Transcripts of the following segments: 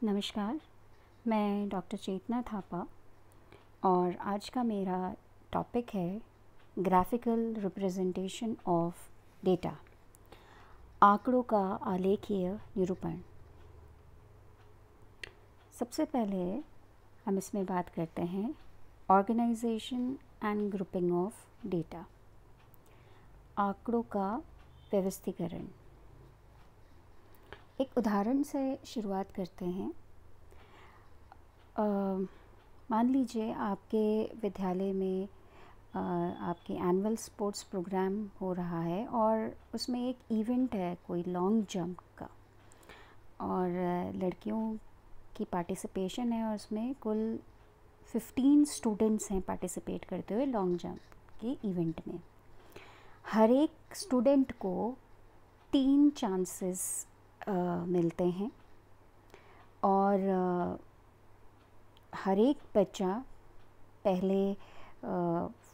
नमस्कार, मैं डॉक्टर चेतना थापा और आज का मेरा टॉपिक है ग्राफिकल रिप्रेजेंटेशन ऑफ डेटा, आंकड़ों का आलेखीय निरूपण। सबसे पहले हम इसमें बात करते हैं organisation and grouping of data, आंकड़ों का व्यवस्थीकरण। एक उदाहरण से शुरुआत करते हैं। मान लीजिए आपके विद्यालय में आपके एनुअल स्पोर्ट्स प्रोग्राम हो रहा है और उसमें एक इवेंट है कोई लॉन्ग जंप का, और लड़कियों की पार्टिसिपेशन है और उसमें कुल 15 स्टूडेंट्स हैं पार्टिसिपेट करते हुए लॉन्ग जंप के इवेंट में। हर एक स्टूडेंट को 3 चांसेस मिलते हैं और हर एक बच्चा पहले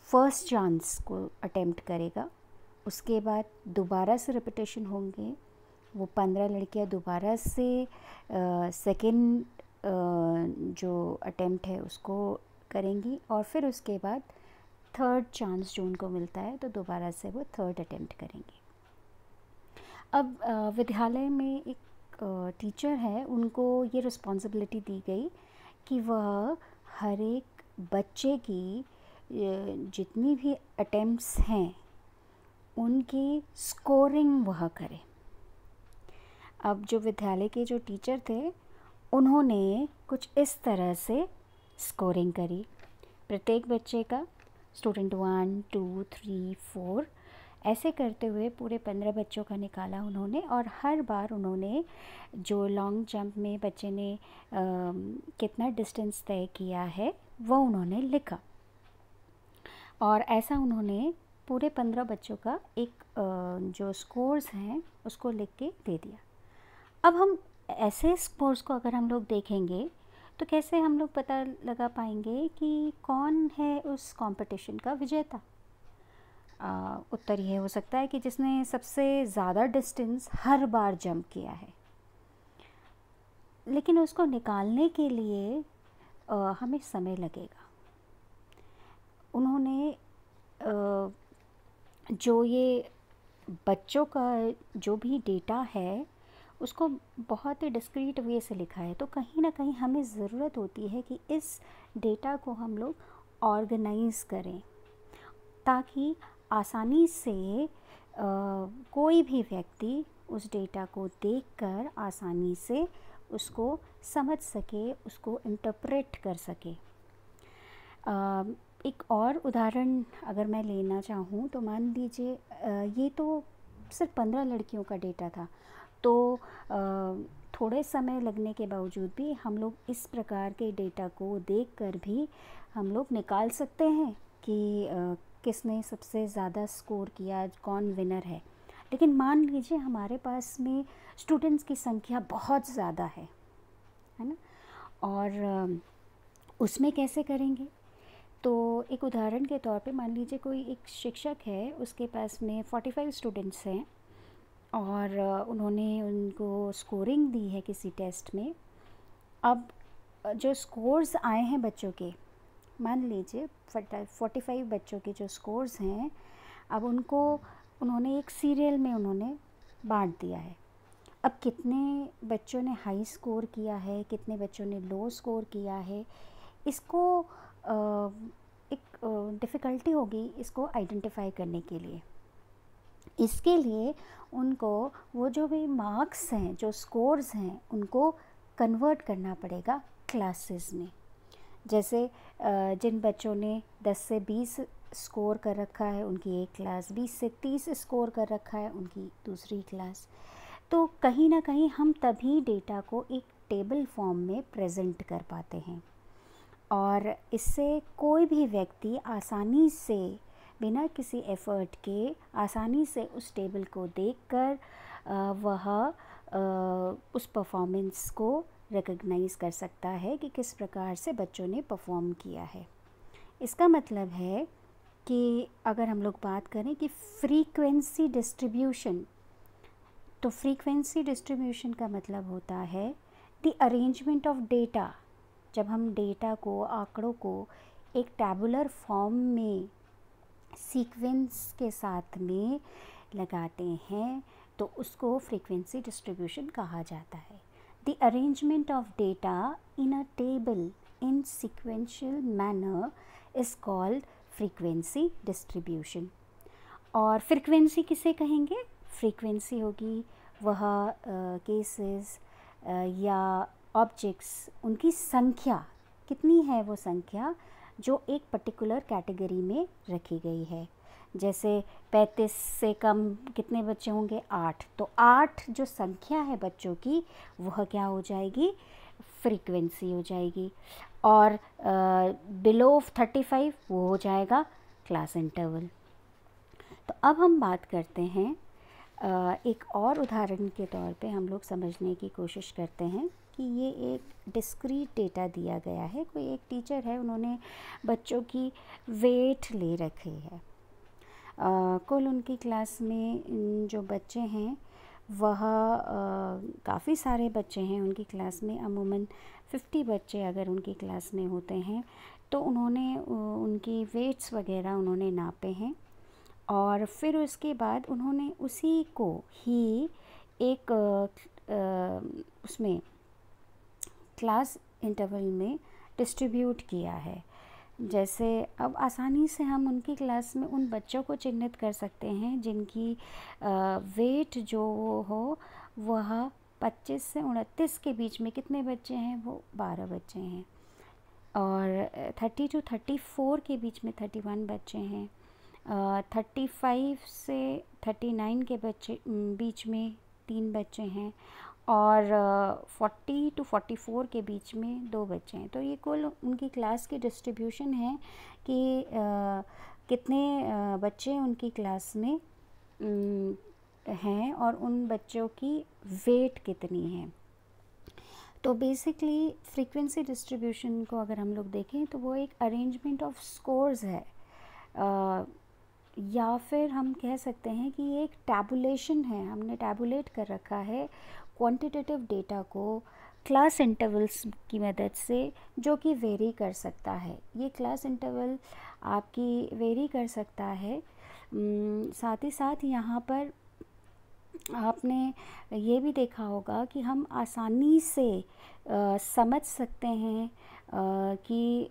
फर्स्ट चांस को अटेम्प्ट करेगा, उसके बाद दोबारा से रिपीटेशन होंगे। वो 15 लड़कियां दोबारा से सेकेंड जो अटेम्प्ट है उसको करेंगी और फिर उसके बाद थर्ड चांस जो उनको मिलता है तो दोबारा से वो थर्ड अटेम्प्ट करेंगे। अब विद्यालय में एक टीचर है, उनको ये रिस्पॉन्सिबिलिटी दी गई कि वह हर एक बच्चे की जितनी भी अटेम्प्ट्स हैं उनकी स्कोरिंग वह करे। अब जो विद्यालय के जो टीचर थे उन्होंने कुछ इस तरह से स्कोरिंग करी। प्रत्येक बच्चे का स्टूडेंट 1, 2, 3, 4 ऐसे करते हुए पूरे 15 बच्चों का निकाला उन्होंने, और हर बार उन्होंने जो लॉन्ग जंप में बच्चे ने कितना डिस्टेंस तय किया है वो उन्होंने लिखा, और ऐसा उन्होंने पूरे 15 बच्चों का एक जो स्कोर्स हैं उसको लिख के दे दिया। अब हम ऐसे स्कोर्स को अगर हम लोग देखेंगे तो कैसे हम लोग पता लगा पाएंगे कि कौन है उस कंपटीशन का विजेता? उत्तर ये हो सकता है कि जिसने सबसे ज़्यादा डिस्टेंस हर बार जंप किया है। लेकिन उसको निकालने के लिए हमें समय लगेगा। उन्होंने जो ये बच्चों का जो भी डेटा है उसको बहुत ही डिस्क्रीट वे से लिखा है, तो कहीं ना कहीं हमें ज़रूरत होती है कि इस डेटा को हम लोग ऑर्गेनाइज़ करें ताकि आसानी से कोई भी व्यक्ति उस डेटा को देखकर आसानी से उसको समझ सके, उसको इंटरप्रेट कर सके। एक और उदाहरण अगर मैं लेना चाहूँ तो मान लीजिए ये तो सिर्फ 15 लड़कियों का डेटा था, तो थोड़े समय लगने के बावजूद भी हम लोग इस प्रकार के डेटा को देखकर भी हम लोग निकाल सकते हैं कि किसने सबसे ज़्यादा स्कोर किया, कौन विनर है। लेकिन मान लीजिए हमारे पास में स्टूडेंट्स की संख्या बहुत ज़्यादा है ना, और उसमें कैसे करेंगे? तो एक उदाहरण के तौर पे मान लीजिए कोई एक शिक्षक है, उसके पास में 45 स्टूडेंट्स हैं और उन्होंने उनको स्कोरिंग दी है किसी टेस्ट में। अब जो स्कोर्स आए हैं बच्चों के, मान लीजिए 45 बच्चों के जो स्कोर्स हैं, अब उनको उन्होंने एक सीरियल में उन्होंने बांट दिया है। अब कितने बच्चों ने हाई स्कोर किया है, कितने बच्चों ने लो स्कोर किया है, इसको एक डिफ़िकल्टी होगी इसको आइडेंटिफाई करने के लिए। इसके लिए उनको वो जो भी मार्क्स हैं, जो स्कोर्स हैं, उनको कन्वर्ट करना पड़ेगा क्लासेस में। जैसे जिन बच्चों ने 10 से 20 स्कोर कर रखा है उनकी एक क्लास, 20 से 30 स्कोर कर रखा है उनकी दूसरी क्लास। तो कहीं ना कहीं हम तभी डेटा को एक टेबल फॉर्म में प्रेजेंट कर पाते हैं, और इससे कोई भी व्यक्ति आसानी से बिना किसी एफ़र्ट के आसानी से उस टेबल को देखकर वह उस परफॉर्मेंस को रिकॉग्नाइज़ कर सकता है कि किस प्रकार से बच्चों ने परफॉर्म किया है। इसका मतलब है कि अगर हम लोग बात करें कि फ्रीक्वेंसी डिस्ट्रीब्यूशन, तो फ्रीक्वेंसी डिस्ट्रीब्यूशन का मतलब होता है द अरेंजमेंट ऑफ डेटा, जब हम डेटा को, आंकड़ों को एक टैबुलर फॉर्म में सीक्वेंस के साथ में लगाते हैं तो उसको फ्रीक्वेंसी डिस्ट्रीब्यूशन कहा जाता है। The arrangement of data in a table in sequential manner is called frequency distribution. और फ्रीक्वेंसी किसे कहेंगे? फ्रीक्वेंसी होगी वह केसेस या ऑब्जेक्ट्स, उनकी संख्या कितनी है, वो संख्या जो एक पर्टिकुलर कैटेगरी में रखी गई है। जैसे 35 से कम कितने बच्चे होंगे? 8। तो 8 जो संख्या है बच्चों की वह क्या हो जाएगी? फ्रीक्वेंसी हो जाएगी। और बिलो 35 वो हो जाएगा क्लास इंटरवल। तो अब हम बात करते हैं एक और उदाहरण के तौर पे हम लोग समझने की कोशिश करते हैं कि ये एक डिस्क्रीट डेटा दिया गया है। कोई एक टीचर है, उन्होंने बच्चों की वेट ले रखी है। कुल उनकी क्लास में जो बच्चे हैं वह काफ़ी सारे बच्चे हैं उनकी क्लास में, अमूमन 50 बच्चे अगर उनकी क्लास में होते हैं। तो उन्होंने उनकी वेट्स वगैरह उन्होंने नापे हैं और फिर उसके बाद उन्होंने उसी को ही एक उसमें क्लास इंटरवल में डिस्ट्रीब्यूट किया है। जैसे अब आसानी से हम उनकी क्लास में उन बच्चों को चिन्हित कर सकते हैं जिनकी वेट जो हो वह 25 से 29 के बीच में कितने बच्चे हैं? वो 12 बच्चे हैं। और 30 to 34 के बीच में 31 बच्चे हैं। 35 से 39 के बच्चे बीच में 3 बच्चे हैं। और 40 to 44 के बीच में 2 बच्चे हैं। तो ये कुल उनकी क्लास की डिस्ट्रीब्यूशन है कि कितने बच्चे उनकी क्लास में हैं और उन बच्चों की वेट कितनी है। तो बेसिकली फ्रीक्वेंसी डिस्ट्रीब्यूशन को अगर हम लोग देखें तो वो एक अरेंजमेंट ऑफ स्कोर्स है, या फिर हम कह सकते हैं कि ये एक टैबुलेशन है। हमने टैबुलेट कर रखा है क्वांटिटेटिव डेटा को क्लास इंटरवल्स की मदद से, जो कि वेरी कर सकता है। ये क्लास इंटरवल आपकी वेरी कर सकता है। साथ ही साथ यहाँ पर आपने ये भी देखा होगा कि हम आसानी से समझ सकते हैं कि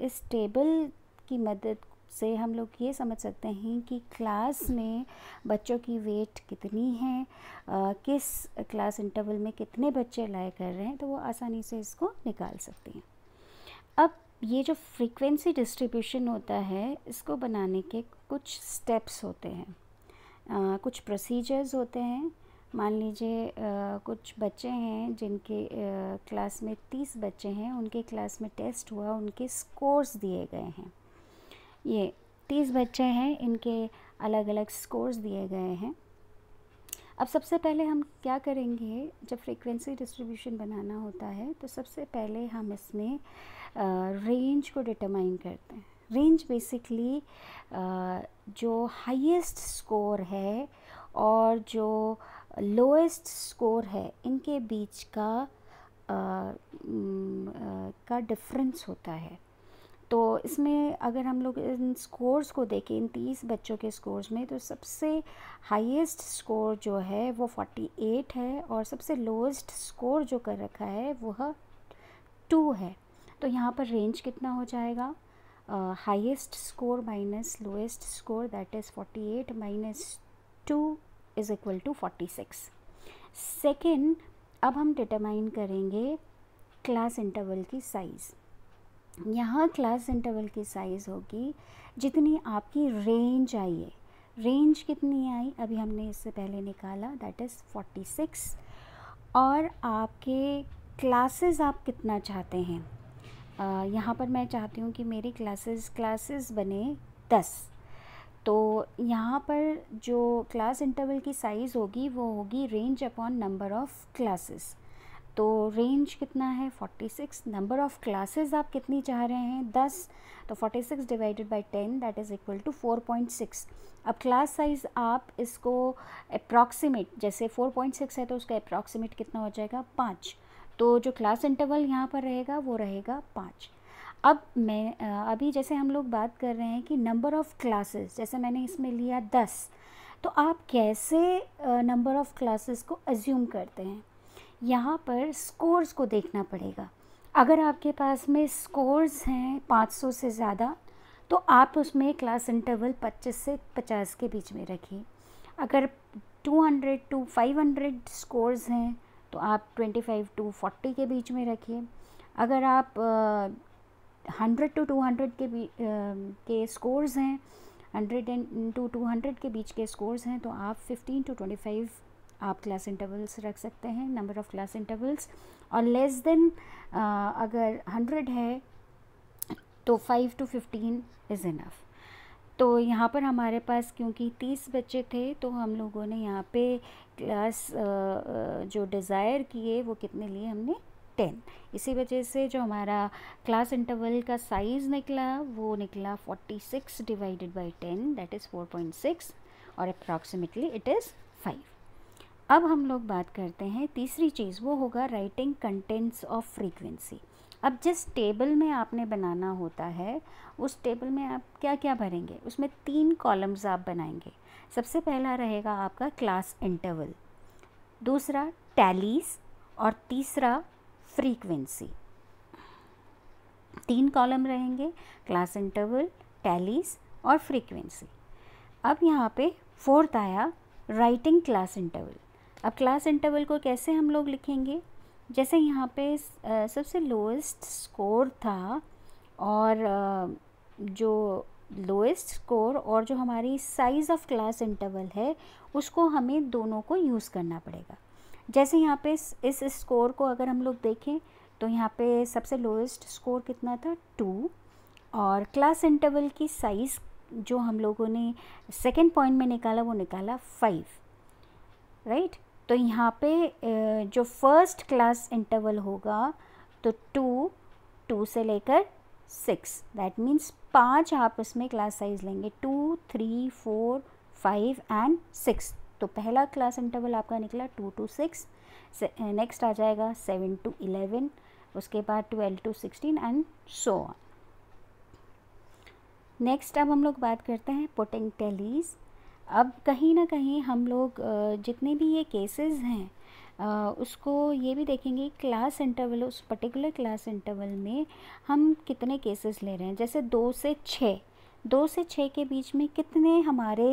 इस टेबल की मदद से हम लोग ये समझ सकते हैं कि क्लास में बच्चों की वेट कितनी है, किस क्लास इंटरवल में कितने बच्चे लाए कर रहे हैं, तो वो आसानी से इसको निकाल सकते हैं। अब ये जो फ्रीक्वेंसी डिस्ट्रीब्यूशन होता है, इसको बनाने के कुछ स्टेप्स होते हैं, कुछ प्रोसीजर्स होते हैं। मान लीजिए कुछ बच्चे हैं जिनके क्लास में 30 बच्चे हैं, उनके क्लास में टेस्ट हुआ, उनके स्कोर्स दिए गए हैं। ये 30 बच्चे हैं, इनके अलग अलग स्कोर्स दिए गए हैं। अब सबसे पहले हम क्या करेंगे, जब फ्रीक्वेंसी डिस्ट्रीब्यूशन बनाना होता है तो सबसे पहले हम इसमें रेंज को डिटरमाइन करते हैं। रेंज बेसिकली जो हाईएस्ट स्कोर है और जो लोएस्ट स्कोर है, इनके बीच का डिफरेंस होता है। तो इसमें अगर हम लोग इन स्कोर्स को देखें, इन 30 बच्चों के स्कोर्स में, तो सबसे हाईएस्ट स्कोर जो है वो 48 है और सबसे लोएस्ट स्कोर जो कर रखा है वह 2 है। तो यहाँ पर रेंज कितना हो जाएगा? Highest score minus lowest score, that is 48 minus 2 is equal to 46। Second, अब हम डिटरमाइन करेंगे क्लास इंटरवल की साइज़। यहाँ क्लास इंटरवल की साइज़ होगी जितनी आपकी रेंज आई है। रेंज कितनी आई अभी हमने इससे पहले निकाला, दैट इज़ 46। और आपके क्लासेस आप कितना चाहते हैं? यहाँ पर मैं चाहती हूँ कि मेरी क्लासेस बने 10। तो यहाँ पर जो क्लास इंटरवल की साइज़ होगी वो होगी range upon number of classes. तो रेंज कितना है? 46। नंबर ऑफ़ क्लासेस आप कितनी चाह रहे हैं? 10। तो 46 divided by 10 that is equal to 4.6। अब क्लास साइज़ आप इसको अप्रॉक्सीमेट, जैसे 4.6 है तो उसका अप्रॉक्सीमेट कितना हो जाएगा? 5। तो जो क्लास इंटरवल यहाँ पर रहेगा वो रहेगा 5। अब मैं अभी जैसे हम लोग बात कर रहे हैं कि नंबर ऑफ़ क्लासेस, जैसे मैंने इसमें लिया 10, तो आप कैसे नंबर ऑफ़ क्लासेस को अज्यूम करते हैं, यहाँ पर स्कोर्स को देखना पड़ेगा। अगर आपके पास में स्कोर्स हैं 500 से ज़्यादा, तो आप उसमें क्लास इंटरवल 25 से 50 के बीच में रखिए। अगर 200 टू 500 स्कोर्स हैं तो आप 25 टू 40 के बीच में रखिए। अगर आप 100 टू 200 के स्कोर्स हैं, 100 टू 200 के बीच के स्कोर्स हैं, तो आप 15 टू 25 आप क्लास इंटरवल्स रख सकते हैं, नंबर ऑफ़ क्लास इंटरवल्स। और लेस देन अगर 100 है तो 5 टू 15 इज़ इनफ। तो यहाँ पर हमारे पास क्योंकि 30 बच्चे थे, तो हम लोगों ने यहाँ पे क्लास जो डिज़ायर किए वो कितने लिए हमने 10। इसी वजह से जो हमारा क्लास इंटरवल का साइज़ निकला वो निकला 46 डिवाइडेड बाई 10, दैट इज़ 4.6, और अप्रॉक्सीमेटली इट इज़ 5। अब हम लोग बात करते हैं तीसरी चीज़, वो होगा राइटिंग कंटेंट्स ऑफ फ्रीक्वेंसी। अब जिस टेबल में आपने बनाना होता है, उस टेबल में आप क्या क्या भरेंगे, उसमें 3 कॉलम्स आप बनाएंगे। सबसे पहला रहेगा आपका क्लास इंटरवल, दूसरा टैलीज, और तीसरा फ्रीक्वेंसी। 3 कॉलम रहेंगे, क्लास इंटरवल, टैलीज और फ्रीक्वेंसी। अब यहाँ पे फोर्थ आया राइटिंग क्लास इंटरवल। अब क्लास इंटरवल को कैसे हम लोग लिखेंगे, जैसे यहाँ पे सबसे लोएस्ट स्कोर था, और जो लोएस्ट स्कोर और जो हमारी साइज़ ऑफ क्लास इंटरवल है, उसको हमें दोनों को यूज़ करना पड़ेगा। जैसे यहाँ पे इस स्कोर को अगर हम लोग देखें तो यहाँ पे सबसे लोएस्ट स्कोर कितना था 2, और क्लास इंटरवल की साइज़ जो हम लोगों ने सेकेंड पॉइंट में निकाला वो निकाला 5, राइट। तो यहाँ पे जो फर्स्ट क्लास इंटरवल होगा तो 2 से लेकर 6, दैट मीन्स 5 आप इसमें क्लास साइज़ लेंगे, 2, 3, 4, 5 एंड 6। तो पहला क्लास इंटरवल आपका निकला 2 to 6, नेक्स्ट आ जाएगा 7 to 11, उसके बाद 12 to 16 and so on. Next अब हम लोग बात करते हैं पुटिंग टैलीज। अब कहीं ना कहीं हम लोग जितने भी ये केसेस हैं उसको ये भी देखेंगे क्लास इंटरवल, उस पर्टिकुलर क्लास इंटरवल में हम कितने केसेस ले रहे हैं। जैसे 2 से 6 के बीच में कितने हमारे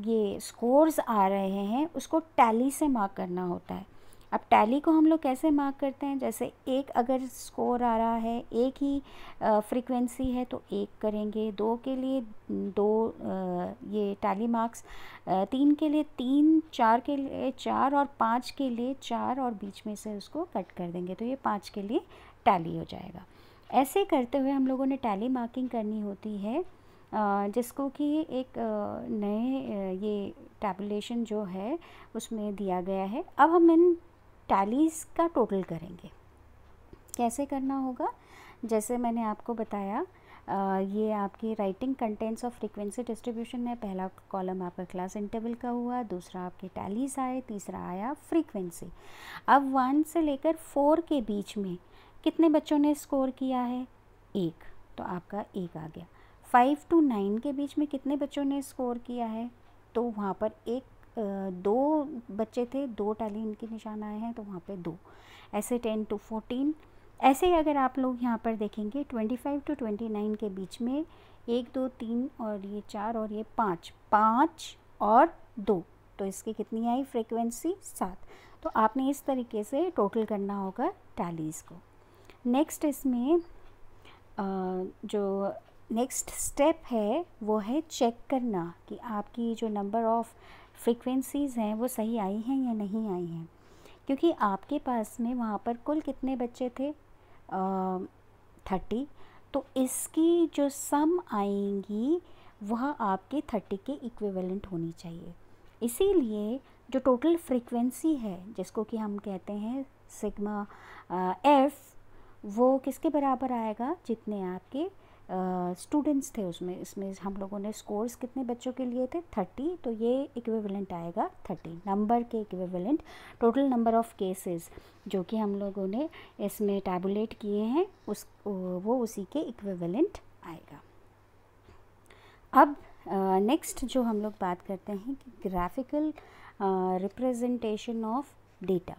ये स्कोर्स आ रहे हैं, उसको टैली से मार्क करना होता है। अब टैली को हम लोग कैसे मार्क करते हैं, जैसे एक अगर स्कोर आ रहा है, एक ही फ्रीक्वेंसी है तो 1 करेंगे, 2 के लिए 2 ये टैली मार्क्स, 3 के लिए 3, 4 के लिए 4 और 5 के लिए 4 और बीच में से उसको कट कर देंगे, तो ये 5 के लिए टैली हो जाएगा। ऐसे करते हुए हम लोगों ने टैली मार्किंग करनी होती है, जिसको कि एक नए ये टैबुलेशन जो है उसमें दिया गया है। अब हम इन टैलीज़ का टोटल करेंगे। कैसे करना होगा, जैसे मैंने आपको बताया, ये आपकी writing contents of frequency distribution है। पहला कॉलम आपका क्लास इंटरवल का हुआ, दूसरा आपके टैलीज़ आए, तीसरा आया फ्रीक्वेंसी। अब 1 से लेकर 4 के बीच में कितने बच्चों ने स्कोर किया है, 1, तो आपका 1 आ गया। 5 to 9 के बीच में कितने बच्चों ने स्कोर किया है, तो वहाँ पर 2 बच्चे थे, 2 टैली इनके निशान आए हैं, तो वहाँ पे 2। ऐसे 10 to 14, ऐसे ही अगर आप लोग यहाँ पर देखेंगे 25 to 29 के बीच में 1, 2, 3 और ये 4 और ये 5 और 2, तो इसकी कितनी आई फ्रीक्वेंसी 7। तो आपने इस तरीके से टोटल करना होगा टैलीज़ को। नेक्स्ट इसमें जो नेक्स्ट स्टेप है वो है चेक करना कि आपकी जो नंबर ऑफ़ फ्रीक्वेंसीज़ हैं वो सही आई हैं या नहीं आई हैं, क्योंकि आपके पास में वहाँ पर कुल कितने बच्चे थे 30, तो इसकी जो सम आएंगी वह आपके 30 के इक्विवेलेंट होनी चाहिए। इसीलिए जो टोटल फ्रीक्वेंसी है जिसको कि हम कहते हैं सिग्मा एफ़, वो किसके बराबर आएगा, जितने आपके स्टूडेंट्स थे उसमें, इसमें हम लोगों ने स्कोर्स कितने बच्चों के लिए थे 30, तो ये इक्विवेलेंट आएगा 30 नंबर के equivalent total number of cases जो कि हम लोगों ने इसमें टैबुलेट किए हैं वो उसी के इक्विवेलेंट आएगा। अब नेक्स्ट जो हम लोग बात करते हैं कि ग्राफिकल रिप्रेजेंटेशन ऑफ डेटा।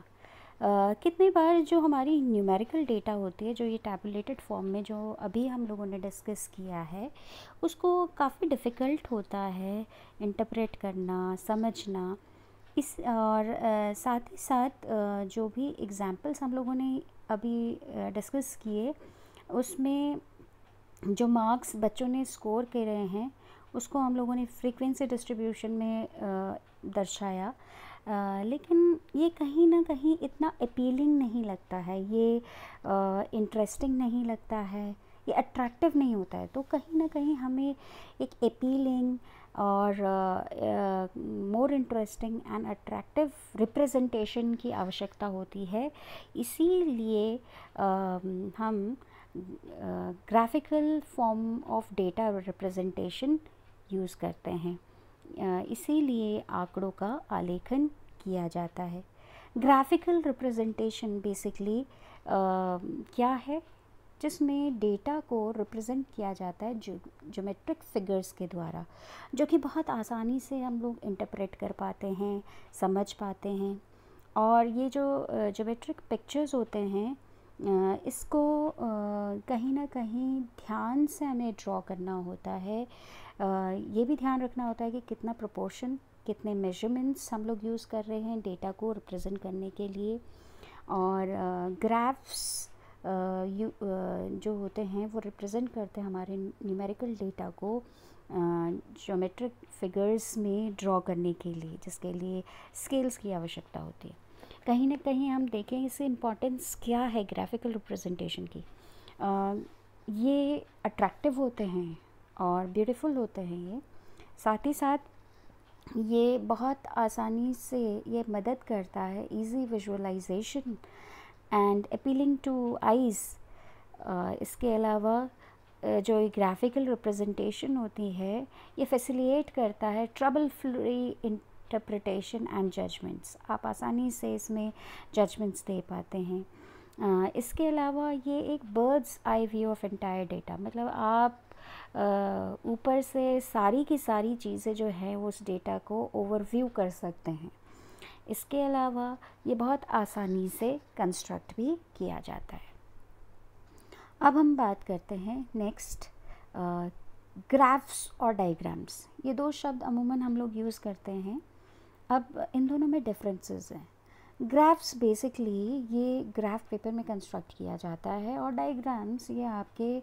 कितनी बार जो हमारी न्यूमेरिकल डेटा होती है, जो ये टैबुलेटेड फॉर्म में जो अभी हम लोगों ने डिस्कस किया है, उसको काफ़ी डिफ़िकल्ट होता है इंटरप्रेट करना, समझना। इस और साथ ही साथ जो भी एग्जांपल्स हम लोगों ने अभी डिस्कस किए, उसमें जो मार्क्स बच्चों ने स्कोर कर रहे हैं उसको हम लोगों ने फ्रीक्वेंसी डिस्ट्रीब्यूशन में दर्शाया, लेकिन ये कहीं ना कहीं इतना अपीलिंग नहीं लगता है, ये इंटरेस्टिंग नहीं लगता है, ये अट्रैक्टिव नहीं होता है। तो कहीं ना कहीं हमें एक अपीलिंग और more interesting and attractive representation की आवश्यकता होती है। इसीलिए हम graphical form of data representation use करते हैं, इसीलिए आंकड़ों का आलेखन किया जाता है। ग्राफिकल रिप्रेजेंटेशन बेसिकली क्या है, जिसमें डेटा को रिप्रेजेंट किया जाता है ज्योमेट्रिक फिगर्स के द्वारा, जो कि बहुत आसानी से हम लोग इंटरप्रेट कर पाते हैं, समझ पाते हैं। और ये जो ज्योमेट्रिक पिक्चर्स होते हैं, इसको कहीं ना कहीं ध्यान से हमें ड्रॉ करना होता है। ये भी ध्यान रखना होता है कि कितना प्रोपोर्शन, कितने मेजरमेंट्स हम लोग यूज़ कर रहे हैं डेटा को रिप्रेजेंट करने के लिए। और ग्राफ्स जो होते हैं वो रिप्रेजेंट करते हैं हमारे न्यूमेरिकल डेटा को ज्योमेट्रिक फिगर्स में ड्रॉ करने के लिए, जिसके लिए स्केल्स की आवश्यकता होती है। कहीं ना कहीं हम देखें इससे इम्पॉर्टेंस क्या है ग्राफिकल रिप्रेजेंटेशन की। ये अट्रैक्टिव होते हैं और ब्यूटीफुल होते हैं ये, साथ ही साथ ये बहुत आसानी से ये मदद करता है easy visualisation and appealing to eyes. इसके अलावा जो ग्राफिकल रिप्रेजेंटेशन होती है ये फैसिलिटेट करता है trouble free interpretation and judgements. आप आसानी से इसमें जजमेंट्स दे पाते हैं। इसके अलावा ये एक birds eye view of entire data, मतलब आप ऊपर से सारी की सारी चीज़ें जो है वो उस डेटा को ओवरव्यू कर सकते हैं। इसके अलावा ये बहुत आसानी से कंस्ट्रक्ट भी किया जाता है। अब हम बात करते हैं नेक्स्ट ग्राफ्स और डायग्राम्स। ये दो शब्द अमूमन हम लोग यूज़ करते हैं। अब इन दोनों में डिफरेंसेस हैं। ग्राफ्स बेसिकली ये ग्राफ पेपर में कंस्ट्रक्ट किया जाता है, और डायग्राम्स ये आपके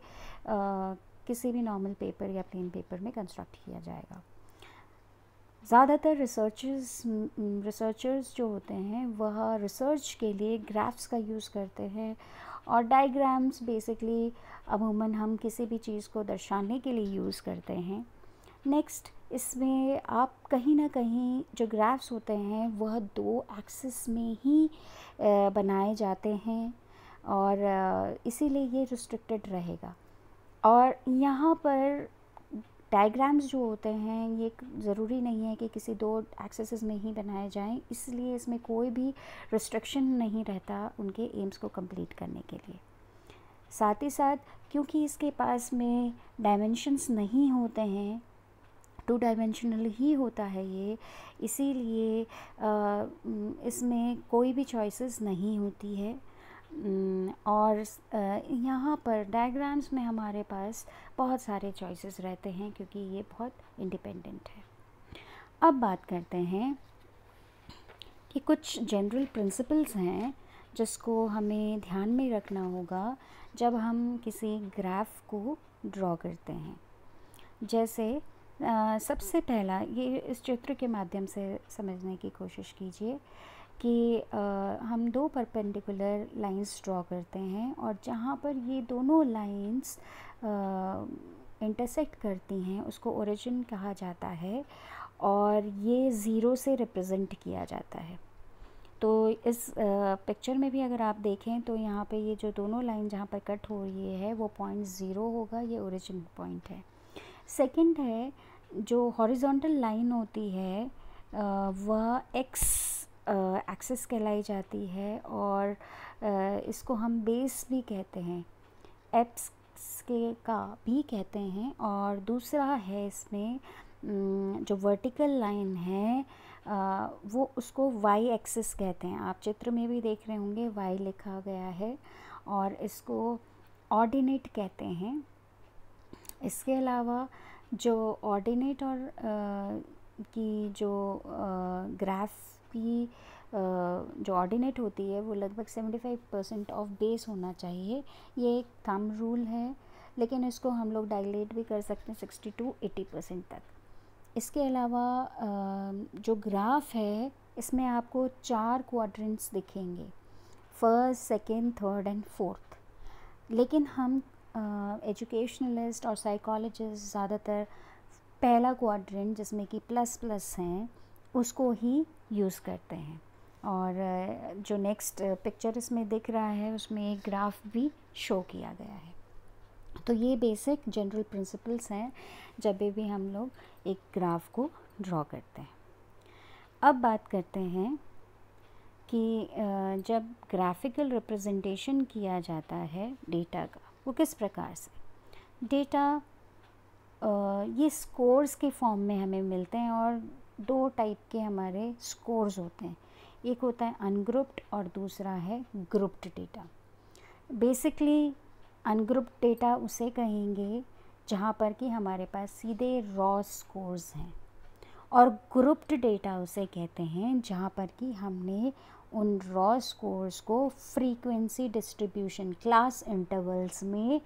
किसी भी नॉर्मल पेपर या प्लेन पेपर में कंस्ट्रक्ट किया जाएगा। ज़्यादातर रिसर्चर्स जो होते हैं वह रिसर्च के लिए ग्राफ्स का यूज़ करते हैं, और डायग्राम्स बेसिकली अमूमन हम किसी भी चीज़ को दर्शाने के लिए यूज़ करते हैं। नेक्स्ट, इसमें आप कहीं ना कहीं जो ग्राफ्स होते हैं वह 2 एक्सिस में ही बनाए जाते हैं, और इसीलिए ये रिस्ट्रिक्टेड रहेगा। और यहाँ पर डायग्राम्स जो होते हैं ये ज़रूरी नहीं है कि किसी 2 एक्सेस में ही बनाए जाएं, इसलिए इसमें कोई भी रिस्ट्रिक्शन नहीं रहता उनके एम्स को कंप्लीट करने के लिए। साथ ही साथ क्योंकि इसके पास में डायमेंशंस नहीं होते हैं, 2 डायमेंशनल ही होता है ये, इसीलिए इसमें कोई भी चॉइसेस नहीं होती है। और यहाँ पर डायग्राम्स में हमारे पास बहुत सारे चॉइसेस रहते हैं क्योंकि ये बहुत इंडिपेंडेंट है। अब बात करते हैं कि कुछ जनरल प्रिंसिपल्स हैं जिसको हमें ध्यान में रखना होगा जब हम किसी ग्राफ को ड्रॉ करते हैं। जैसे सबसे पहला, ये इस चित्र के माध्यम से समझने की कोशिश कीजिए कि हम 2 परपेंडिकुलर लाइंस ड्रॉ करते हैं, और जहाँ पर ये दोनों लाइंस इंटरसेक्ट करती हैं उसको ओरिजिन कहा जाता है, और ये 0 से रिप्रेजेंट किया जाता है। तो इस पिक्चर में भी अगर आप देखें तो यहाँ पे ये जो दोनों लाइन जहाँ पर कट हो रही है वो पॉइंट ज़ीरो होगा, ये ओरिजिन पॉइंट है। सेकंड है, जो हॉरिजॉन्टल लाइन होती है वह एक्स एक्सिस कहलाई जाती है, और इसको हम बेस भी कहते हैं, एप्स के का भी कहते हैं। और दूसरा है इसमें जो वर्टिकल लाइन है वो उसको वाई एक्सिस कहते हैं। आप चित्र में भी देख रहे होंगे वाई लिखा गया है, और इसको ऑर्डिनेट कहते हैं। इसके अलावा जो ऑर्डिनेट और की जो ग्राफ की जो ऑर्डिनेट होती है वो लगभग 75% ऑफ बेस होना चाहिए। ये एक थंब रूल है, लेकिन इसको हम लोग डायलेट भी कर सकते हैं 60 to 80% तक। इसके अलावा जो ग्राफ है इसमें आपको 4 क्वाड्रेंट्स दिखेंगे, first, second, third and fourth. लेकिन हम एजुकेशनलिस्ट और साइकोलॉजिस्ट ज़्यादातर पहला क्वाड्रेंट, जिसमें कि प्लस प्लस हैं, उसको ही यूज़ करते हैं। और जो नेक्स्ट पिक्चर इसमें दिख रहा है उसमें एक ग्राफ भी शो किया गया है। तो ये बेसिक जनरल प्रिंसिपल्स हैं जब भी हम लोग एक ग्राफ को ड्रॉ करते हैं। अब बात करते हैं कि जब ग्राफिकल रिप्रेजेंटेशन किया जाता है डेटा का, वो किस प्रकार से। डेटा ये स्कोर्स के फॉर्म में हमें मिलते हैं, और 2 टाइप के हमारे स्कोर्स होते हैं। एक होता है अनग्रुप्ड और दूसरा है grouped data. Basically ungrouped data उसे कहेंगे जहाँ पर कि हमारे पास सीधे रॉ स्कोर्स हैं, और ग्रुप्ड डेटा उसे कहते हैं जहाँ पर कि हमने उन रॉ स्कोर्स को फ्रीक्वेंसी डिस्ट्रीब्यूशन क्लास इंटरवल्स में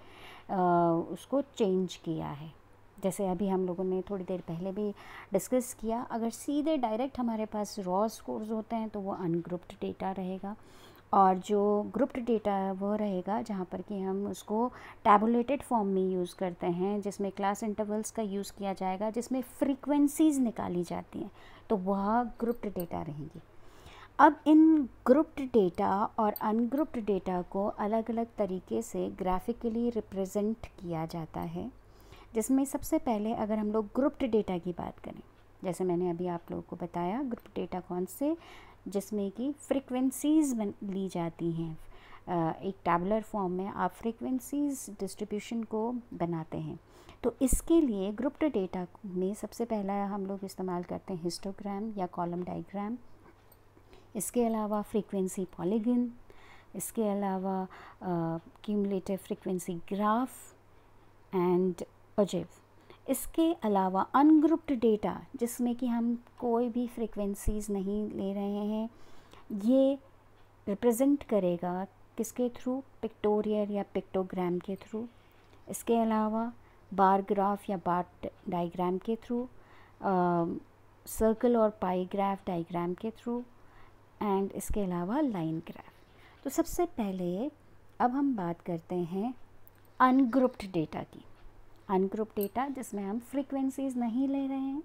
उसको चेंज किया है। जैसे अभी हम लोगों ने थोड़ी देर पहले भी डिस्कस किया, अगर सीधे डायरेक्ट हमारे पास रॉ स्कोर्स होते हैं तो वो अनग्रुप्ड डेटा रहेगा, और जो ग्रुप्ड डेटा है वो रहेगा जहाँ पर कि हम उसको टैबुलेटेड फॉर्म में यूज़ करते हैं, जिसमें क्लास इंटरवल्स का यूज़ किया जाएगा, जिसमें फ्रीक्वेंसीज़ निकाली जाती हैं, तो वह ग्रुप्ड डेटा रहेंगी। अब इन ग्रुप्ड डेटा और अनग्रुप्ड डेटा को अलग अलग तरीके से ग्राफिकली रिप्रेजेंट किया जाता है, जिसमें सबसे पहले अगर हम लोग ग्रुप्ड डेटा की बात करें, जैसे मैंने अभी आप लोगों को बताया ग्रुप्ड डेटा कौन से, जिसमें कि फ्रीक्वेंसीज़ ली जाती हैं। एक टैबुलर फॉर्म में आप फ्रीक्वेंसीज़ डिस्ट्रीब्यूशन को बनाते हैं। तो इसके लिए ग्रुप्ड डेटा में सबसे पहला हम लोग इस्तेमाल करते हैं हिस्टोग्राम या कॉलम डायग्राम। इसके अलावा फ्रीक्वेंसी पॉलीगन, इसके अलावा क्यूमुलेटिव फ्रीक्वेंसी ग्राफ एंड ओजिव। इसके अलावा अनग्रुप्ड डेटा, जिसमें कि हम कोई भी फ्रीक्वेंसीज़ नहीं ले रहे हैं, ये रिप्रेजेंट करेगा किसके थ्रू, पिक्टोरियल या पिक्टोग्राम के थ्रू। इसके अलावा बार ग्राफ या बार डायग्राम के थ्रू, सर्कल और पाई ग्राफ डायग्राम के थ्रू, एंड इसके अलावा लाइन ग्राफ। तो सबसे पहले अब हम बात करते हैं अनग्रुप्ड डेटा की। अनग्रुप्ड डेटा जिसमें हम फ्रीक्वेंसीज़ नहीं ले रहे हैं,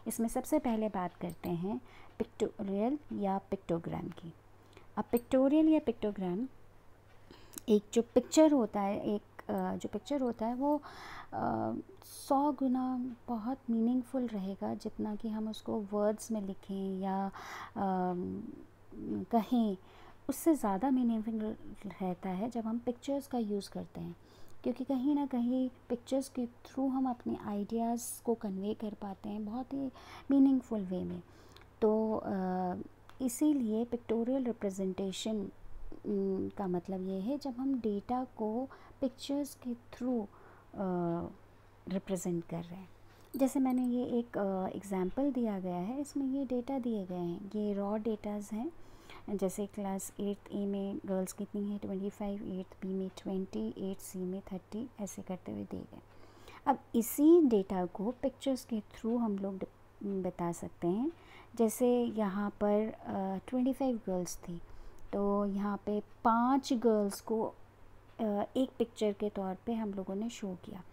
इसमें सबसे पहले बात करते हैं पिक्टोरियल या पिक्टोग्राम की। अब पिक्टोरियल या पिक्टोग्राम, एक जो पिक्चर होता है, जो पिक्चर होता है वो 100 गुना बहुत मीनिंगफुल रहेगा जितना कि हम उसको वर्ड्स में लिखें या कहें, उससे ज़्यादा मीनिंगफुल रहता है जब हम पिक्चर्स का यूज़ करते हैं, क्योंकि कहीं ना कहीं पिक्चर्स के थ्रू हम अपने आइडियाज़ को कन्वे कर पाते हैं बहुत ही मीनिंगफुल वे में। तो इसीलिए पिक्टोरियल रिप्रेजेंटेशन का मतलब ये है जब हम डेटा को पिक्चर्स के थ्रू रिप्रेजेंट कर रहे हैं। जैसे मैंने ये एक एग्ज़ाम्पल दिया गया है, इसमें ये डेटा दिए गए हैं, ये रॉ डेटाज़ हैं। जैसे क्लास 8th ए में गर्ल्स कितनी है 25, 8th बी में 20, 8th सी में 30, ऐसे करते हुए दिए गए। अब इसी डेटा को पिक्चर्स के थ्रू हम लोग बता सकते हैं। जैसे यहाँ पर 25 गर्ल्स थी, तो यहाँ पे 5 गर्ल्स को एक पिक्चर के तौर पे हम लोगों ने शो किया।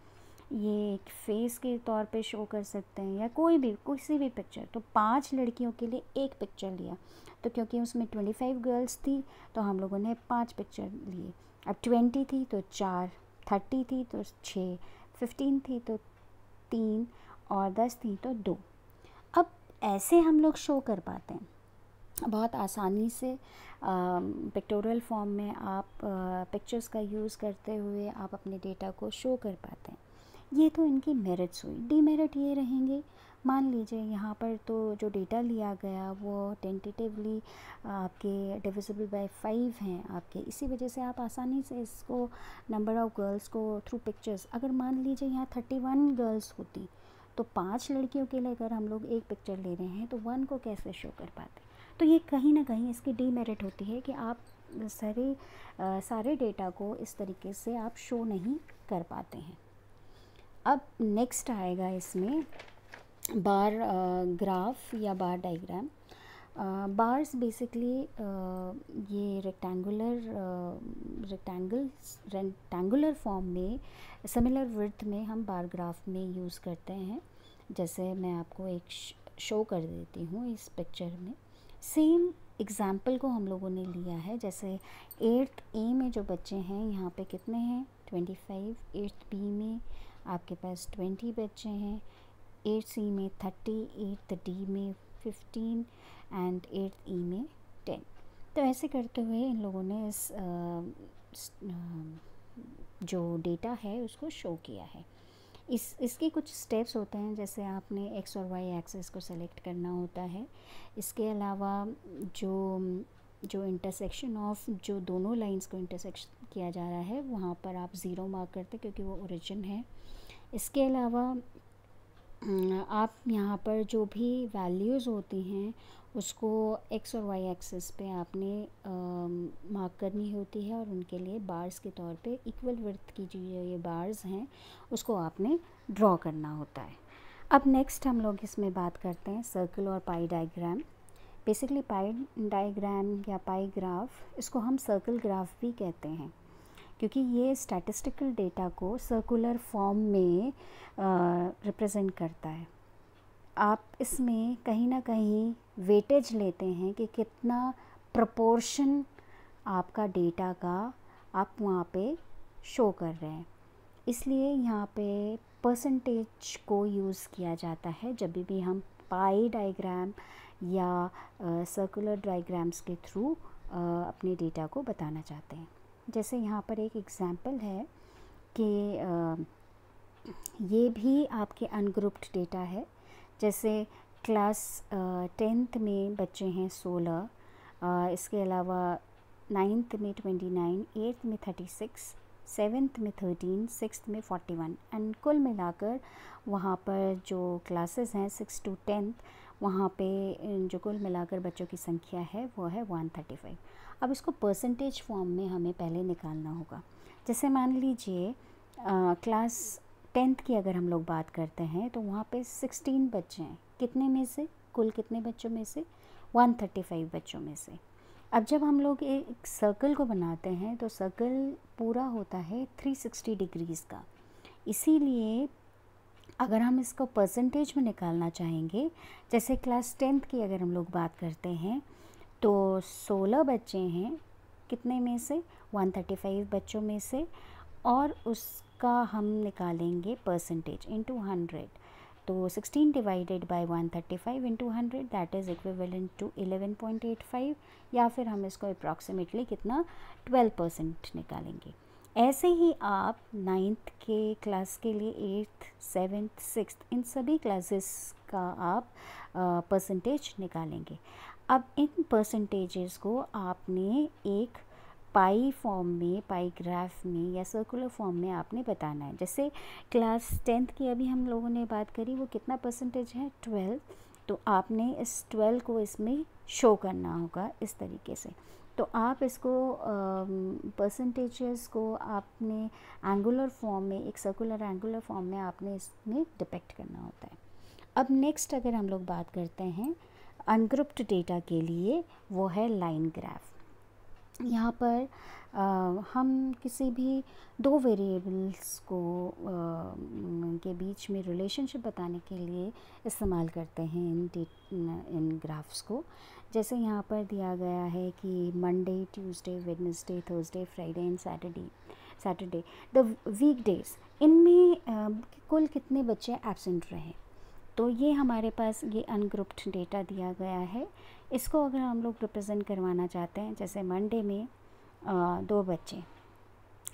ये एक फेस के तौर पे शो कर सकते हैं, या कोई भी किसी भी पिक्चर। तो 5 लड़कियों के लिए एक पिक्चर लिया, तो क्योंकि उसमें 25 गर्ल्स थी तो हम लोगों ने 5 पिक्चर लिए। अब 20 थी तो 4, 30 थी तो 6, 15 थी तो 3 और 10 थी तो 2। अब ऐसे हम लोग शो कर पाते हैं बहुत आसानी से। पिक्टोरियल फॉर्म में आप पिक्चर्स का यूज़ करते हुए आप अपने डेटा को शो कर पाते हैं। ये तो इनकी मेरिट्स हुई। डीमेरिट ये रहेंगे, मान लीजिए यहाँ पर तो जो डेटा लिया गया वो टेंटेटिवली आपके डिविजिबल बाय 5 हैं आपके, इसी वजह से आप आसानी से इसको नंबर ऑफ़ गर्ल्स को थ्रू पिक्चर्स, अगर मान लीजिए यहाँ 31 गर्ल्स होती तो 5 लड़कियों के लिए अगर हम लोग एक पिक्चर ले रहे हैं तो 1 को कैसे शो कर पाते। तो ये कहीं ना कहीं इसकी डीमेरिट होती है कि आप सारे डेटा को इस तरीके से आप शो नहीं कर पाते हैं। अब नेक्स्ट आएगा इसमें बार ग्राफ या बार डायग्राम। बार्स बेसिकली ये रेक्टेंगुलर फॉर्म में सिमिलर विड्थ में हम बार ग्राफ में यूज़ करते हैं। जैसे मैं आपको एक शो कर देती हूँ इस पिक्चर में। सेम एग्ज़ाम्पल को हम लोगों ने लिया है। जैसे 8th ए में जो बच्चे हैं यहाँ पे कितने हैं 25, 8th बी में आपके पास 20 बच्चे हैं, 8th सी में 30, 8th डी में 15 एंड 8th ई में 10। तो ऐसे करते हुए इन लोगों ने इस जो डेटा है उसको शो किया है। इसके कुछ स्टेप्स होते हैं, जैसे आपने एक्स और वाई एक्सिस को सेलेक्ट करना होता है। इसके अलावा जो इंटरसेक्शन ऑफ जो दोनों लाइंस को इंटरसेक्शन किया जा रहा है वहाँ पर आप ज़ीरो मार्क करते क्योंकि वो ओरिजिन है। इसके अलावा आप यहाँ पर जो भी वैल्यूज़ होती हैं उसको एक्स और वाई एक्सिस पे आपने मार्क करनी होती है और उनके लिए बार्स के तौर पे इक्वल विड्थ की जो ये बार्स हैं उसको आपने ड्रॉ करना होता है। अब नेक्स्ट हम लोग इसमें बात करते हैं सर्कल और पाई डायग्राम। बेसिकली पाई डायग्राम या पाई ग्राफ, इसको हम सर्कल ग्राफ भी कहते हैं क्योंकि ये स्टैटिस्टिकल डेटा को सर्कुलर फॉर्म में रिप्रेजेंट करता है। आप इसमें कहीं ना कहीं वेटेज लेते हैं कि कितना प्रपोर्शन आपका डेटा का आप वहाँ पे शो कर रहे हैं, इसलिए यहाँ पे परसेंटेज को यूज़ किया जाता है जब भी हम पाई डायग्राम या सर्कुलर डायग्राम्स के थ्रू अपने डेटा को बताना चाहते हैं। जैसे यहाँ पर एक एग्ज़ाम्पल है कि ये भी आपके अनग्रुप्ड डेटा है। जैसे क्लास 10th में बच्चे हैं 16, इसके अलावा 9th में 29, 8th में 36, 7th में 13, 6th में 41 एंड कुल मिलाकर वहाँ पर जो क्लासेस हैं 6 to 10th वहाँ पे जो कुल मिलाकर बच्चों की संख्या है वो है 135। अब इसको परसेंटेज फॉर्म में हमें पहले निकालना होगा। जैसे मान लीजिए क्लास 10th की अगर हम लोग बात करते हैं तो वहाँ पे 16 बच्चे हैं, कितने में से, कुल कितने बच्चों में से, 135 बच्चों में से। अब जब हम लोग एक सर्कल को बनाते हैं तो सर्कल पूरा होता है 360 डिग्रीज़ का, इसीलिए अगर हम इसको परसेंटेज में निकालना चाहेंगे, जैसे क्लास 10th की अगर हम लोग बात करते हैं तो 16 बच्चे हैं, कितने में से, 135 बच्चों में से, और उसका हम निकालेंगे परसेंटेज इनटू 100। तो 16 divided by 135 into 100 that is equivalent to 11.85, या फिर हम इसको अप्रॉक्सीमेटली कितना 12% निकालेंगे। ऐसे ही आप 9th के क्लास के लिए 8th, 7th, 6th इन सभी क्लासेस का आप परसेंटेज निकालेंगे। अब इन परसेंटेजेस को आपने एक पाई फॉर्म में, पाई ग्राफ में या सर्कुलर फॉर्म में आपने बताना है। जैसे क्लास 10th की अभी हम लोगों ने बात करी, वो कितना परसेंटेज है 12, तो आपने इस 12 को इसमें शो करना होगा इस तरीके से। तो आप इसको परसेंटेजेस को आपने एंगुलर फॉर्म में, एक सर्कुलर एंगुलर फॉर्म में आपने इसमें डिपिक्ट करना होता है। अब नेक्स्ट अगर हम लोग बात करते हैं अनग्रुप्ड डेटा के लिए, वो है लाइन ग्राफ। यहाँ पर हम किसी भी दो वेरिएबल्स को के बीच में रिलेशनशिप बताने के लिए इस्तेमाल करते हैं इन ग्राफ्स को। जैसे यहाँ पर दिया गया है कि Monday, Tuesday, Wednesday, Thursday, Friday and Saturday the weekdays, इनमें कुल कितने बच्चे एब्सेंट रहे। तो ये हमारे पास ये अनग्रुप्ड डेटा दिया गया है। इसको अगर हम लोग रिप्रेजेंट करवाना चाहते हैं, जैसे मंडे में 2 बच्चे,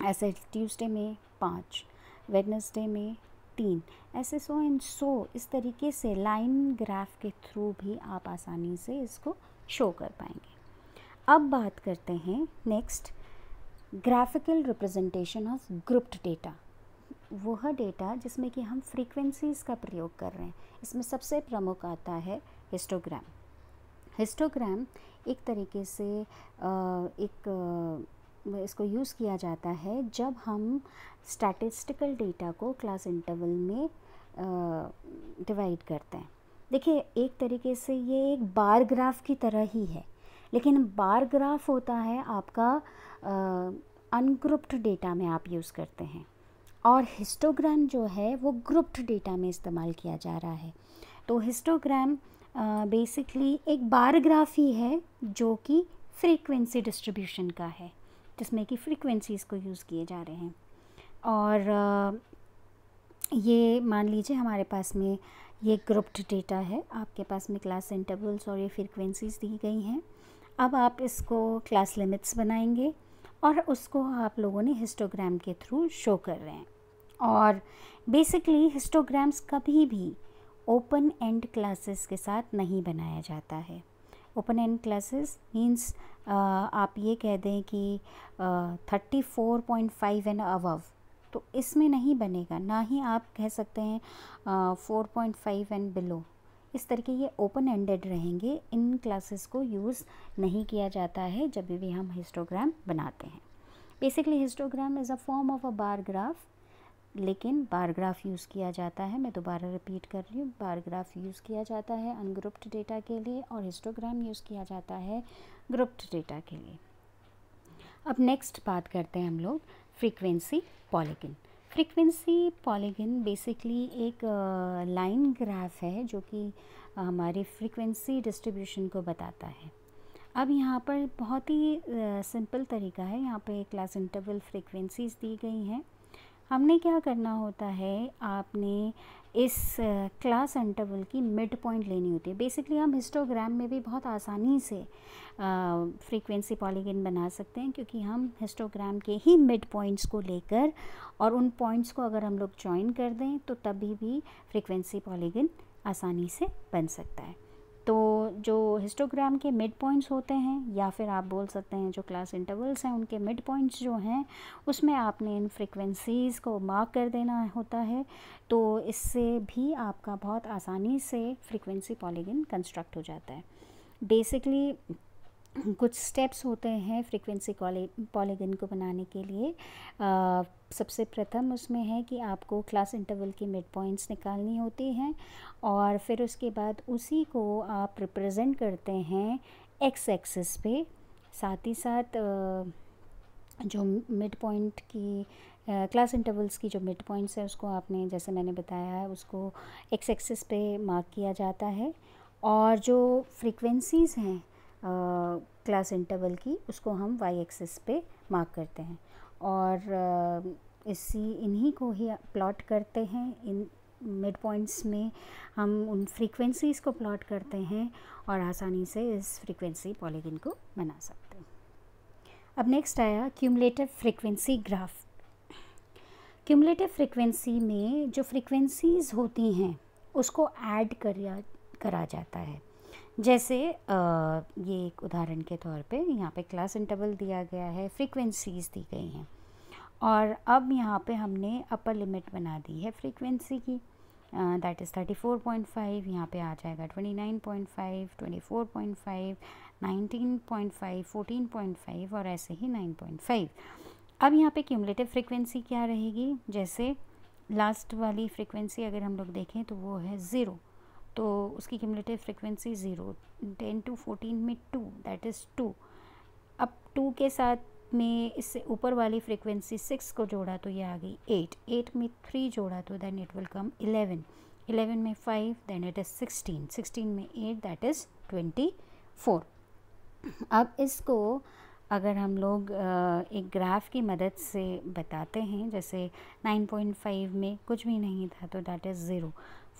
ऐसे ट्यूसडे में 5, वेडनेसडे में 3, ऐसे सो एंड सो, इस तरीके से लाइन ग्राफ के थ्रू भी आप आसानी से इसको शो कर पाएंगे। अब बात करते हैं next, graphical representation of grouped data. वह डेटा जिसमें कि हम फ्रीक्वेंसीज़ का प्रयोग कर रहे हैं। इसमें सबसे प्रमुख आता है हिस्टोग्राम। हिस्टोग्राम एक तरीके से इसको यूज़ किया जाता है जब हम स्टैटिस्टिकल डेटा को क्लास इंटरवल में डिवाइड करते हैं। देखिए, एक तरीके से ये एक बार ग्राफ की तरह ही है, लेकिन बार ग्राफ होता है आपका अनग्रुप्ड डेटा में आप यूज़ करते हैं, और हिस्टोग्राम जो है वो ग्रुप्ड डेटा में इस्तेमाल किया जा रहा है। तो हिस्टोग्राम बेसिकली एक बार ग्राफ ही है जो कि फ्रीक्वेंसी डिस्ट्रीब्यूशन का है, जिसमें कि फ्रीक्वेंसीज़ को यूज़ किए जा रहे हैं। और ये मान लीजिए हमारे पास में ये ग्रुप्ड डेटा है, आपके पास में क्लास इंटरवल्स और ये फ्रीक्वेंसीज़ दी गई हैं। अब आप इसको क्लास लिमिट्स बनाएंगे और उसको आप लोगों ने हिस्टोग्राम के थ्रू शो कर रहे हैं। और बेसिकली हिस्टोग्राम्स कभी भी ओपन एंड क्लासेस के साथ नहीं बनाया जाता है। ओपन एंड क्लासेस मींस आप ये कह दें कि 34.5 एंड अबव, तो इसमें नहीं बनेगा। ना ही आप कह सकते हैं 4.5 एंड बिलो, इस तरीके ये ओपन एंडेड रहेंगे। इन क्लासेस को यूज़ नहीं किया जाता है जब भी हम हिस्टोग्राम बनाते हैं। Basically histogram is a form of a bar graph, लेकिन बार ग्राफ यूज़ किया जाता है, मैं दोबारा रिपीट कर रही हूँ, बार ग्राफ यूज़ किया जाता है अनग्रुप्ड डेटा के लिए और हिस्टोग्राम यूज़ किया जाता है ग्रुप्ड डेटा के लिए। अब नेक्स्ट बात करते हैं हम लोग frequency polygon. Frequency polygon basically एक लाइन ग्राफ है जो कि हमारी फ्रीक्वेंसी डिस्ट्रीब्यूशन को बताता है। अब यहाँ पर बहुत ही सिंपल तरीका है। यहाँ पे क्लास इंटरवल फ्रीक्वेंसीज़ दी गई हैं। हमने क्या करना होता है, आपने इस क्लास इंटरवल की मिड पॉइंट लेनी होती है। बेसिकली हम हिस्टोग्राम में भी बहुत आसानी से फ्रीक्वेंसी पॉलीगन बना सकते हैं, क्योंकि हम हिस्टोग्राम के ही मिड पॉइंट्स को लेकर और उन पॉइंट्स को अगर हम लोग जॉइन कर दें तो तभी भी फ्रीक्वेंसी पॉलीगन आसानी से बन सकता है। तो जो हिस्टोग्राम के मिड पॉइंट्स होते हैं, या फिर आप बोल सकते हैं जो क्लास इंटरवल्स हैं उनके मिड पॉइंट्स जो हैं, उसमें आपने इन फ्रीक्वेंसीज़ को मार्क कर देना होता है। तो इससे भी आपका बहुत आसानी से फ्रीक्वेंसी पॉलीगन कंस्ट्रक्ट हो जाता है। बेसिकली कुछ स्टेप्स होते हैं फ्रीक्वेंसी पॉलीगन को बनाने के लिए। सबसे प्रथम उसमें है कि आपको क्लास इंटरवल की मिड पॉइंट्स निकालनी होती हैं, और फिर उसके बाद उसी को आप रिप्रेजेंट करते हैं एक्स एक्सिस पे। साथ ही साथ जो मिड पॉइंट की क्लास इंटरवल्स की जो मिड पॉइंट्स है उसको आपने, जैसे मैंने बताया है, उसको एक्स एक्सिस पे मार्क किया जाता है, और जो फ्रीक्वेंसीज़ हैं क्लास इंटरवल की उसको हम वाई एक्सिस पे मार्क करते हैं, और इन्हीं को ही प्लॉट करते हैं। इन मिड पॉइंट्स में हम उन फ्रीक्वेंसीज़ को प्लॉट करते हैं और आसानी से इस फ्रीक्वेंसी पॉलीगन को बना सकते हैं। अब नेक्स्ट आया cumulative frequency graph. Cumulative frequency में जो फ्रीक्वेंसीज़ होती हैं उसको ऐड करा जाता है। जैसे ये एक उदाहरण के तौर पे यहाँ पे क्लास इंटरवल दिया गया है, फ्रीक्वेंसीज़ दी गई हैं, और अब यहाँ पे हमने अपर लिमिट बना दी है फ्रीक्वेंसी की, दैट इज़ 34.5। यहाँ पे आ जाएगा 29.5, 24.5, 19.5, 14.5 और ऐसे ही 9.5। अब यहाँ पे क्यूमुलेटिव फ्रीक्वेंसी क्या रहेगी, जैसे लास्ट वाली फ्रीक्वेंसी अगर हम लोग देखें तो वो है 0, तो उसकी क्यूमुलेटिव फ्रीक्वेंसी 0, 10 to 14 में 2, दैट इज़ 2। अब 2 के साथ में इससे ऊपर वाली फ्रीक्वेंसी 6 को जोड़ा तो ये आ गई 8, 8 में 3 जोड़ा तो देन इट विल कम 11, 11 में 5 देन इट इज़ 16, 16 में 8 दैट इज़ 24। अब इसको अगर हम लोग एक ग्राफ की मदद से बताते हैं, जैसे 9.5 में कुछ भी नहीं था तो दैट इज़ 0,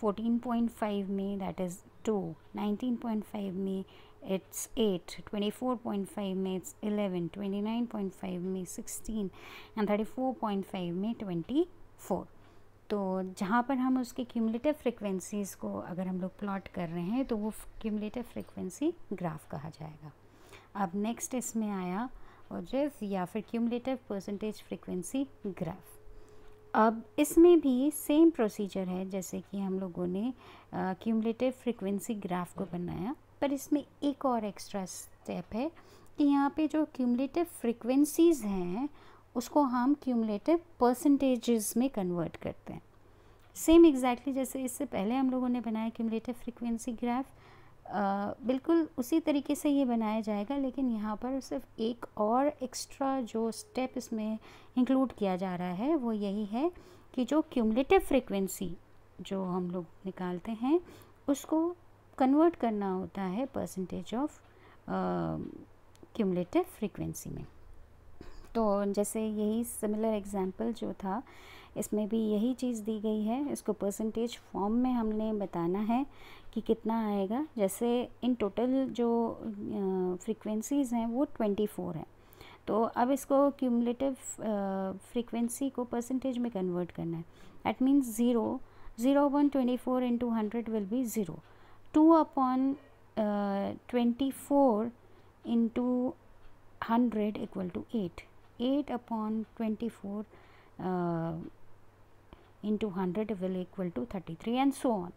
14.5 में दैट इज़ 2, 19.5 में इट्स 8, 24.5 में इट्स 11, 29.5 में 16 एंड 34.5 में 24। तो जहाँ पर हम उसके क्यूमुलेटिव फ्रिक्वेंसीज़ को अगर हम लोग प्लॉट कर रहे हैं तो वो क्यूमुलेटिव फ्रिक्वेंसी ग्राफ कहा जाएगा। अब नेक्स्ट इसमें आया ORF या फिर क्यूमुलेटिव परसेंटेज फ्रिक्वेंसी ग्राफ। अब इसमें भी सेम प्रोसीजर है जैसे कि हम लोगों ने क्यूमुलेटिव फ्रिक्वेंसी ग्राफ को बनाया, पर इसमें एक और एक्स्ट्रा स्टेप है कि यहाँ पे जो क्यूमुलेटिव फ्रिक्वेंसीज़ हैं उसको हम क्यूमुलेटिव परसेंटेजेस में कन्वर्ट करते हैं। सेम एग्जैक्टली जैसे इससे पहले हम लोगों ने बनाया क्यूमुलेटिव फ्रिक्वेंसी ग्राफ, बिल्कुल उसी तरीके से ये बनाया जाएगा, लेकिन यहाँ पर सिर्फ एक और एक्स्ट्रा जो स्टेप इसमें इंक्लूड किया जा रहा है वो यही है कि जो क्यूमुलेटिव फ्रिक्वेंसी जो हम लोग निकालते हैं उसको कन्वर्ट करना होता है परसेंटेज ऑफ क्यूमुलेटिव फ्रिक्वेंसी में। तो जैसे यही सिमिलर एग्जांपल जो था इसमें भी यही चीज़ दी गई है, इसको परसेंटेज फॉर्म में हमने बताना है कि कितना आएगा। जैसे इन टोटल जो फ्रीक्वेंसीज़ हैं वो 24 हैं, तो अब इसको क्यूमुलेटिव फ्रीक्वेंसी को परसेंटेज में कन्वर्ट करना है। That means 0 upon 24 into 100 will be 0, 2 upon 24 into 100 equal to 8, 8 upon 24 into 100 will equal to 33 and so on।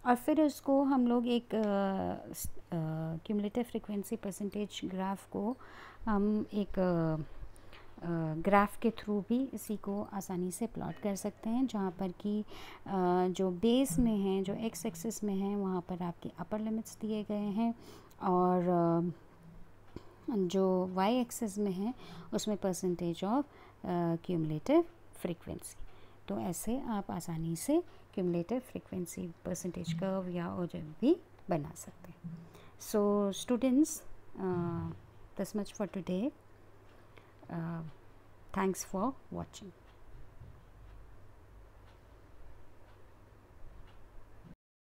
और फिर उसको हम लोग एक क्यूमुलेटिव फ्रिक्वेंसी परसेंटेज ग्राफ को हम एक ग्राफ के थ्रू भी इसी को आसानी से प्लॉट कर सकते हैं, जहाँ पर कि जो बेस में हैं, जो एक्स एक्सिस में हैं वहाँ पर आपके अपर लिमिट्स दिए गए हैं और जो वाई एक्सिस में है उसमें परसेंटेज ऑफ क्यूमुलेटिव फ्रीक्वेंसी। तो ऐसे आप आसानी से क्यूमुलेटिव फ्रीक्वेंसी परसेंटेज कर्व या ORF भी बना सकते हैं। So students, this much for today. Thanks for watching.